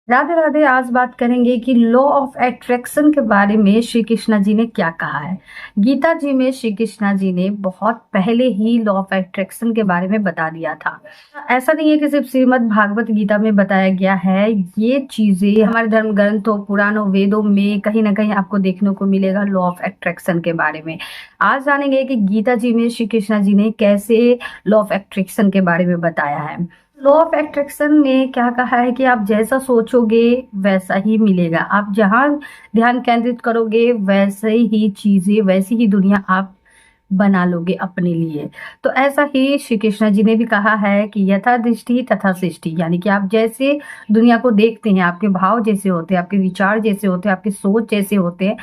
राधे राधे। आज बात करेंगे कि लॉ ऑफ अट्रैक्शन के बारे में श्री कृष्णा जी ने क्या कहा है। गीता जी में श्री कृष्णा जी ने बहुत पहले ही लॉ ऑफ अट्रैक्शन के बारे में बता दिया था। ऐसा नहीं है कि सिर्फ श्रीमद् भागवत गीता में बताया गया है। ये चीजें हमारे धर्म ग्रंथों, पुराणों, वेदों में कहीं ना कहीं आपको देखने को मिलेगा लॉ ऑफ अट्रैक्शन के बारे में। आज जानेंगे कि गीता जी में श्री कृष्णा जी ने कैसे लॉ ऑफ अट्रैक्शन के बारे में बताया है। लॉ ऑफ अट्रैक्शन में क्या कहा है कि आप जैसा सोचोगे वैसा ही मिलेगा। आप जहां ध्यान केंद्रित करोगे वैसे ही चीजें, वैसी ही दुनिया आप बना लोगे अपने लिए। तो ऐसा ही श्री कृष्ण जी ने भी कहा है कि यथा दृष्टि तथा सृष्टि, यानी कि आप जैसे दुनिया को देखते हैं, आपके भाव जैसे होते हैं, आपके विचार जैसे होते हैं, आपकी सोच जैसे होते हैं।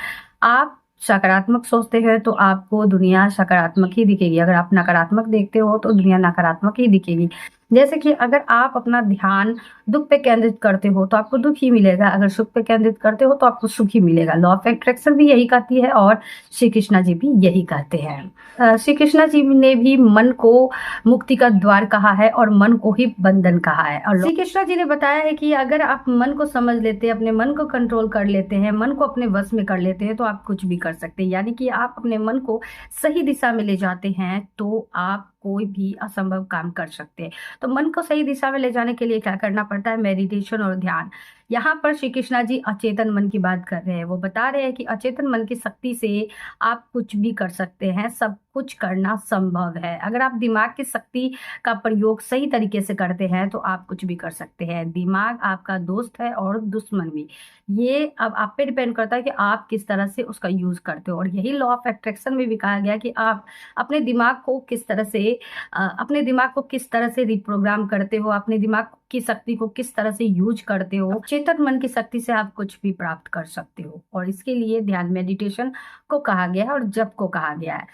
आप सकारात्मक सोचते हैं तो आपको दुनिया सकारात्मक ही दिखेगी। अगर आप नकारात्मक देखते हो तो दुनिया नकारात्मक ही दिखेगी। जैसे कि अगर आप अपना ध्यान दुख पे केंद्रित करते हो तो आपको दुख ही मिलेगा, अगर सुख पे केंद्रित करते हो तो आपको सुख ही मिलेगा। लॉ ऑफ अट्रैक्शन भी यही कहती है और श्री कृष्णा जी भी यही कहते हैं। श्री कृष्णा जी ने भी मन को मुक्ति का द्वार कहा है और मन को ही बंधन कहा है। और श्री कृष्णा जी ने बताया है कि अगर आप मन को समझ लेते हैं, अपने मन को कंट्रोल कर लेते हैं, मन को अपने वश में कर लेते हैं तो आप कुछ भी कर सकते हैं। यानी कि आप अपने मन को सही दिशा में ले जाते हैं तो आप कोई भी असंभव काम कर सकते हैं। तो मन को सही दिशा में ले जाने के लिए क्या करना पड़ता है? मेडिटेशन और ध्यान। यहाँ पर श्री कृष्णा जी अचेतन मन की बात कर रहे हैं। वो बता रहे हैं कि अचेतन मन की शक्ति से आप कुछ भी कर सकते हैं, सब कुछ करना संभव है। अगर आप दिमाग की शक्ति का प्रयोग सही तरीके से करते हैं तो आप कुछ भी कर सकते हैं। दिमाग आपका दोस्त है और दुश्मन भी। ये अब आप पे डिपेंड करता है कि आप किस तरह से उसका यूज करते हो। और यही लॉ ऑफ अट्रैक्शन में भी कहा गया कि आप अपने दिमाग को किस तरह से अपने दिमाग को किस तरह से रिप्रोग्राम करते हो, अपने दिमाग की शक्ति को किस तरह से यूज करते हो। चेतन मन की शक्ति से आप कुछ भी प्राप्त कर सकते हो और इसके लिए ध्यान, मेडिटेशन को कहा गया है और जप को कहा गया है।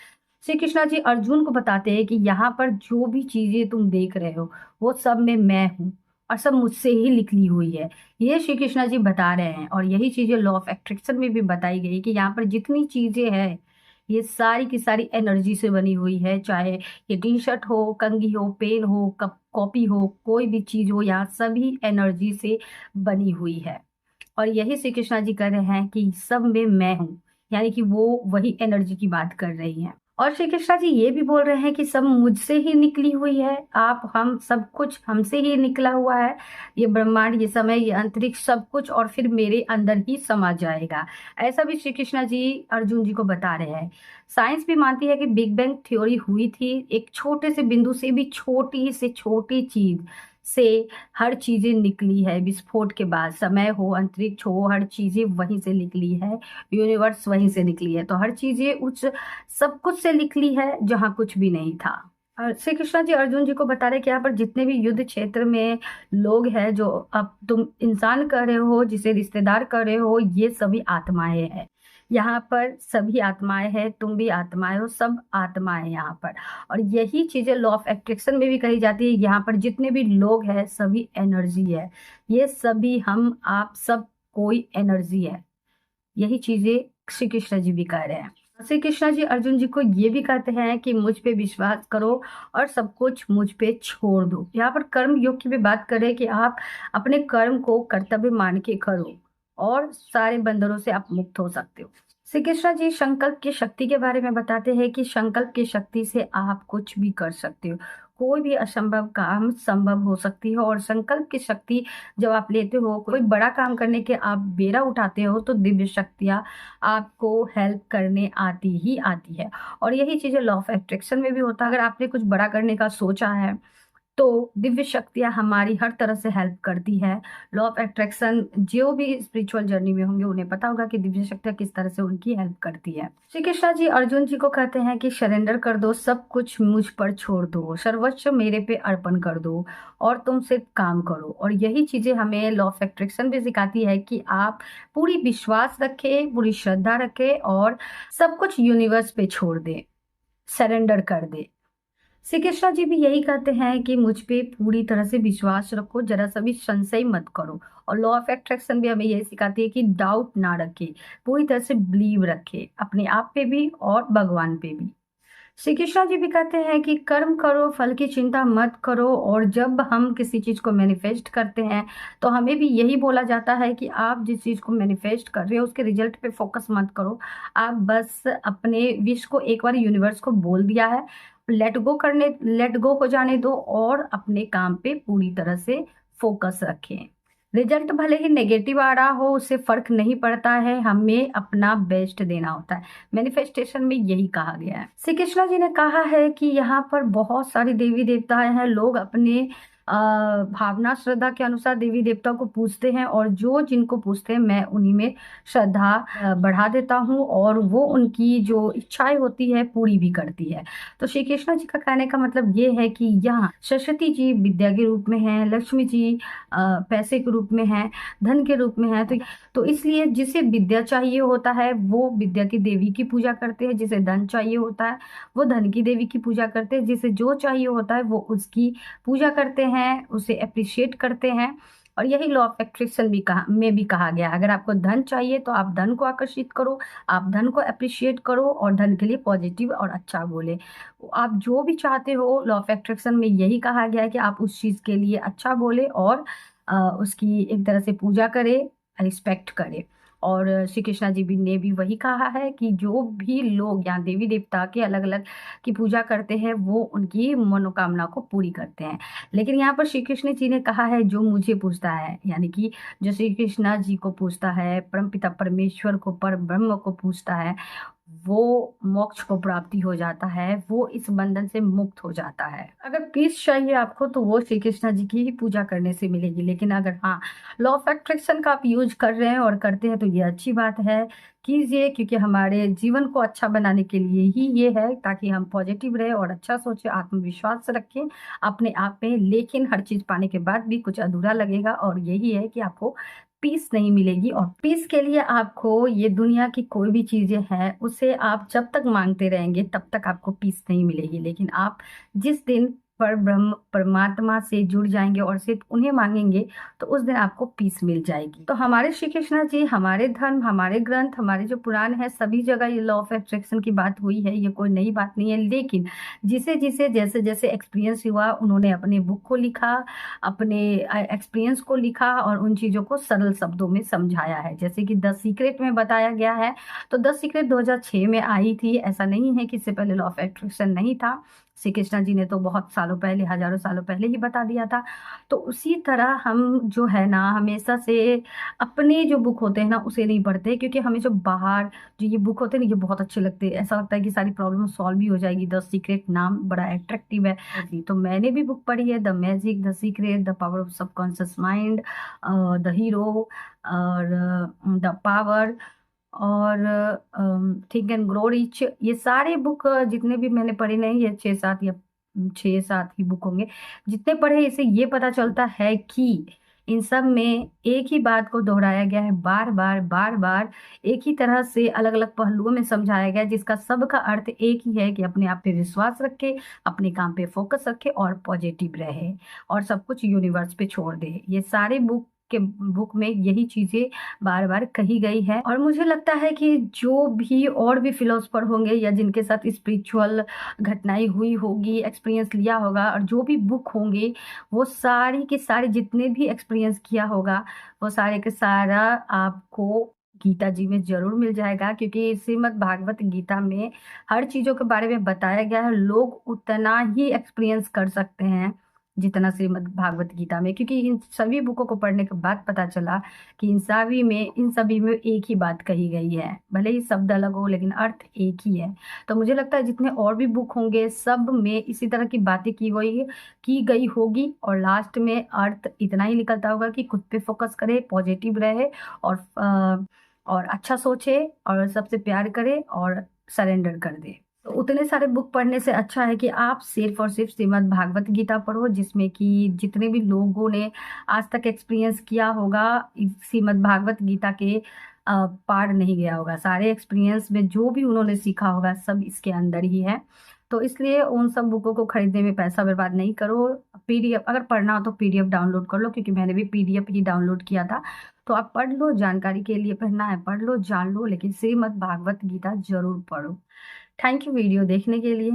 श्री कृष्णा जी अर्जुन को बताते हैं कि यहाँ पर जो भी चीजें तुम देख रहे हो वो सब में मैं हूँ और सब मुझसे ही निकली हुई है। ये श्री कृष्णा जी बता रहे हैं और यही चीजें लॉ ऑफ अट्रैक्शन में भी बताई गई कि यहाँ पर जितनी चीजें हैं ये सारी की सारी एनर्जी से बनी हुई है। चाहे ये टी शर्ट हो, कंघी हो, पेन हो, कप कॉपी हो, कोई भी चीज हो, यहाँ सभी एनर्जी से बनी हुई है। और यही श्री कृष्णा जी कह रहे हैं कि सब में मैं हूँ, यानी कि वो वही एनर्जी की बात कर रही हैं। और श्री कृष्णा जी ये भी बोल रहे हैं कि सब मुझसे ही निकली हुई है। आप, हम, सब कुछ हमसे ही निकला हुआ है। ये ब्रह्मांड, ये समय, ये अंतरिक्ष, सब कुछ और फिर मेरे अंदर ही समा जाएगा। ऐसा भी श्री कृष्णा जी अर्जुन जी को बता रहे हैं। साइंस भी मानती है कि बिग बैंग थ्योरी हुई थी। एक छोटे से बिंदु से भी छोटी से छोटी चीज से हर चीजें निकली है। विस्फोट के बाद समय हो, अंतरिक्ष हो, हर चीजें वहीं से निकली है। यूनिवर्स वहीं से निकली है। तो हर चीजें उस सब कुछ से निकली है जहां कुछ भी नहीं था। और श्री कृष्णा जी अर्जुन जी को बता रहे कि यहाँ पर जितने भी युद्ध क्षेत्र में लोग हैं, जो अब तुम इंसान कर रहे हो, जिसे रिश्तेदार कर रहे हो, ये सभी आत्माएं हैं। यहाँ पर सभी आत्माएं हैं, तुम भी आत्माएं हो, सब आत्माएं यहाँ पर। और यही चीजें लॉ ऑफ अट्रैक्शन में भी कही जाती है। यहाँ पर जितने भी लोग हैं सभी एनर्जी है। ये सभी, हम, आप, सब कोई एनर्जी है। यही चीजें श्री कृष्ण जी भी कह रहे हैं। श्री कृष्ण जी अर्जुन जी को ये भी कहते हैं कि मुझ पे विश्वास करो और सब कुछ मुझ पे छोड़ दो। यहाँ पर कर्म योग की भी बात करें कि आप अपने कर्म को कर्तव्य मान के करो और सारे बंधनों से आप मुक्त हो सकते हो। श्री कृष्ण जी संकल्प की शक्ति के बारे में बताते हैं कि संकल्प की शक्ति से आप कुछ भी कर सकते हो। कोई भी असंभव काम संभव हो सकती है। और संकल्प की शक्ति जब आप लेते हो, कोई बड़ा काम करने के आप बेरा उठाते हो, तो दिव्य शक्तियाँ आपको हेल्प करने आती ही आती है। और यही चीजें लॉ ऑफ अट्रैक्शन में भी होता है। अगर आपने कुछ बड़ा करने का सोचा है तो दिव्य शक्तियां हमारी हर तरह से हेल्प करती है। लॉ ऑफ अट्रैक्शन जो भी स्पिरिचुअल जर्नी में होंगे उन्हें पता होगा कि दिव्य शक्तियां किस तरह से उनकी हेल्प करती है। श्री कृष्णा जी अर्जुन जी को कहते हैं कि सरेंडर कर दो, सब कुछ मुझ पर छोड़ दो, सर्वस्व मेरे पे अर्पण कर दो और तुम सिर्फ काम करो। और यही चीजें हमें लॉ ऑफ अट्रैक्शन भी सिखाती है कि आप पूरी विश्वास रखें, पूरी श्रद्धा रखें और सब कुछ यूनिवर्स पे छोड़ दें, सरेंडर कर दे। श्री कृष्णा जी भी यही कहते हैं कि मुझ पे पूरी तरह से विश्वास रखो, जरा सा भी संशय मत करो। और लॉ ऑफ अट्रैक्शन भी हमें यही सिखाती है कि डाउट ना रखे, पूरी तरह से बिलीव रखे, अपने आप पे भी और भगवान पे भी। श्री कृष्णा जी भी कहते हैं कि कर्म करो, फल की चिंता मत करो। और जब हम किसी चीज को मैनिफेस्ट करते हैं तो हमें भी यही बोला जाता है कि आप जिस चीज को मैनिफेस्ट कर रहे हो उसके रिजल्ट पे फोकस मत करो। आप बस अपने विश को एक बार यूनिवर्स को बोल दिया है, लेट गो हो जाने दो और अपने काम पे पूरी तरह से फोकस रखें। रिजल्ट भले ही नेगेटिव आ रहा हो, उससे फर्क नहीं पड़ता है, हमें अपना बेस्ट देना होता है। मैनिफेस्टेशन में यही कहा गया है। श्री कृष्णा जी ने कहा है कि यहाँ पर बहुत सारी देवी देवताएं हैं। लोग अपने भावना श्रद्धा के अनुसार देवी देवता को पूजते हैं, और जो जिनको पूजते हैं मैं उन्हीं में श्रद्धा बढ़ा देता हूँ, और वो उनकी जो इच्छाएं होती है पूरी भी करती है। तो श्री कृष्ण जी का कहने का मतलब ये है कि यहाँ सरस्वती जी विद्या के रूप में है, लक्ष्मी जी पैसे के रूप में है, धन के रूप में है। तो इसलिए जिसे विद्या चाहिए होता है वो विद्या की देवी की पूजा करते हैं, जिसे धन चाहिए होता है वो धन की देवी की पूजा करते हैं, जिसे जो चाहिए होता है वो उसकी पूजा करते हैं, उसे अप्रिशिएट करते हैं। और यही लॉ ऑफ अट्रैक्शन भी कहा गया, अगर आपको धन चाहिए तो आप धन को आकर्षित करो, आप धन को अप्रिशिएट करो और धन के लिए पॉजिटिव और अच्छा बोले। आप जो भी चाहते हो, लॉ ऑफ अट्रैक्शन में यही कहा गया है कि आप उस चीज के लिए अच्छा बोले और उसकी एक तरह से पूजा करे, रिस्पेक्ट करे। और श्री कृष्णा जी भी ने भी वही कहा है कि जो भी लोग यहाँ देवी देवता के अलग अलग की पूजा करते हैं वो उनकी मनोकामना को पूरी करते हैं। लेकिन यहाँ पर श्री कृष्ण जी ने कहा है जो मुझे पूछता है, यानी कि जो श्री कृष्णा जी को पूछता है, परमपिता परमेश्वर को, पर ब्रह्म को पूछता है, वो मोक्ष को प्राप्ति हो जाता है, वो इस बंधन से मुक्त हो जाता है। अगर पीस चाहिए आपको तो वो श्री कृष्णा जी की ही पूजा करने से मिलेगी। लेकिन अगर हाँ, लॉ ऑफ अट्रैक्शन का आप यूज कर रहे हैं और करते हैं तो ये अच्छी बात है, कीजिए, क्योंकि हमारे जीवन को अच्छा बनाने के लिए ही ये है, ताकि हम पॉजिटिव रहे और अच्छा सोचे, आत्मविश्वास रखें अपने आप में। लेकिन हर चीज पाने के बाद भी कुछ अधूरा लगेगा, और यही है कि आपको पीस नहीं मिलेगी। और पीस के लिए आपको, ये दुनिया की कोई भी चीजें हैं उसे आप जब तक मांगते रहेंगे तब तक आपको पीस नहीं मिलेगी। लेकिन आप जिस दिन पर ब्रह्म परमात्मा से जुड़ जाएंगे और सिर्फ उन्हें मांगेंगे तो उस दिन आपको पीस मिल जाएगी। तो हमारे श्री कृष्णा जी, हमारे धर्म, हमारे ग्रंथ, हमारे जो पुराण है, सभी जगह ये लॉ ऑफ अट्रैक्शन की बात हुई है, ये कोई नई बात नहीं है। लेकिन जिसे जिसे जैसे जैसे एक्सपीरियंस हुआ उन्होंने अपने बुक को लिखा, अपने एक्सपीरियंस को लिखा और उन चीजों को सरल शब्दों में समझाया है। जैसे कि द सीक्रेट में बताया गया है, तो द सीक्रेट 2006 में आई थी। ऐसा नहीं है कि इससे पहले लॉ ऑफ अट्रैक्शन नहीं था। श्री कृष्णा जी ने तो बहुत सालों पहले, हजारों सालों पहले ही बता दिया था। तो उसी तरह हम जो है ना, हमेशा से अपने जो बुक होते हैं ना उसे नहीं पढ़ते, क्योंकि हमें जो बाहर जो ये बुक होते हैं ना ये बहुत अच्छे लगते हैं। ऐसा लगता है कि सारी प्रॉब्लम सॉल्व भी हो जाएगी। द सीक्रेट नाम बड़ा अट्रैक्टिव है। तो मैंने भी बुक पढ़ी है, the magic, the secret, the power of subconscious mind, the hero, और द पावर, और थिंक एंड ग्रो रिच। ये सारे बुक जितने भी मैंने पढ़े नहीं, ये 6-7 या 6-7 ही बुक होंगे जितने पढ़े। इसे ये पता चलता है कि इन सब में एक ही बात को दोहराया गया है, बार बार बार बार एक ही तरह से अलग अलग पहलुओं में समझाया गया है, जिसका सबका अर्थ एक ही है कि अपने आप पे विश्वास रखे, अपने काम पे फोकस रखे और पॉजिटिव रहे और सब कुछ यूनिवर्स पे छोड़ दे। ये सारे बुक में यही चीजें बार बार कही गई है। और मुझे लगता है कि जो भी और भी फिलोसफर होंगे या जिनके साथ स्पिरिचुअल घटनाएं हुई होगी, एक्सपीरियंस लिया होगा, और जो भी बुक होंगे, वो सारी के सारे जितने भी एक्सपीरियंस किया होगा वो सारे के सारा आपको गीता जी में जरूर मिल जाएगा। क्योंकि श्रीमद् भागवत गीता में हर चीजों के बारे में बताया गया है। लोग उतना ही एक्सपीरियंस कर सकते हैं जितना श्रीमद् भागवत गीता में, क्योंकि इन सभी बुकों को पढ़ने के बाद पता चला कि इन सभी में एक ही बात कही गई है। भले ही शब्द अलग हो लेकिन अर्थ एक ही है। तो मुझे लगता है जितने और भी बुक होंगे सब में इसी तरह की बातें की गई होगी, और लास्ट में अर्थ इतना ही निकलता होगा कि खुद पे फोकस करे, पॉजिटिव रहे और अच्छा सोचे और सबसे प्यार करे और सरेंडर कर दे। तो उतने सारे बुक पढ़ने से अच्छा है कि आप सिर्फ और सिर्फ श्रीमद् भागवत गीता पढ़ो, जिसमें कि जितने भी लोगों ने आज तक एक्सपीरियंस किया होगा श्रीमद् भागवत गीता के पार नहीं गया होगा। सारे एक्सपीरियंस में जो भी उन्होंने सीखा होगा सब इसके अंदर ही है। तो इसलिए उन सब बुकों को खरीदने में पैसा बर्बाद नहीं करो। पीडीएफ अगर पढ़ना हो तो पीडीएफ डाउनलोड कर लो, क्योंकि मैंने भी पीडीएफ ही डाउनलोड किया था। तो आप पढ़ लो, जानकारी के लिए पढ़ना है पढ़ लो, जान लो, लेकिन श्रीमद् भागवत गीता जरूर पढ़ो। थैंक यू वीडियो देखने के लिए।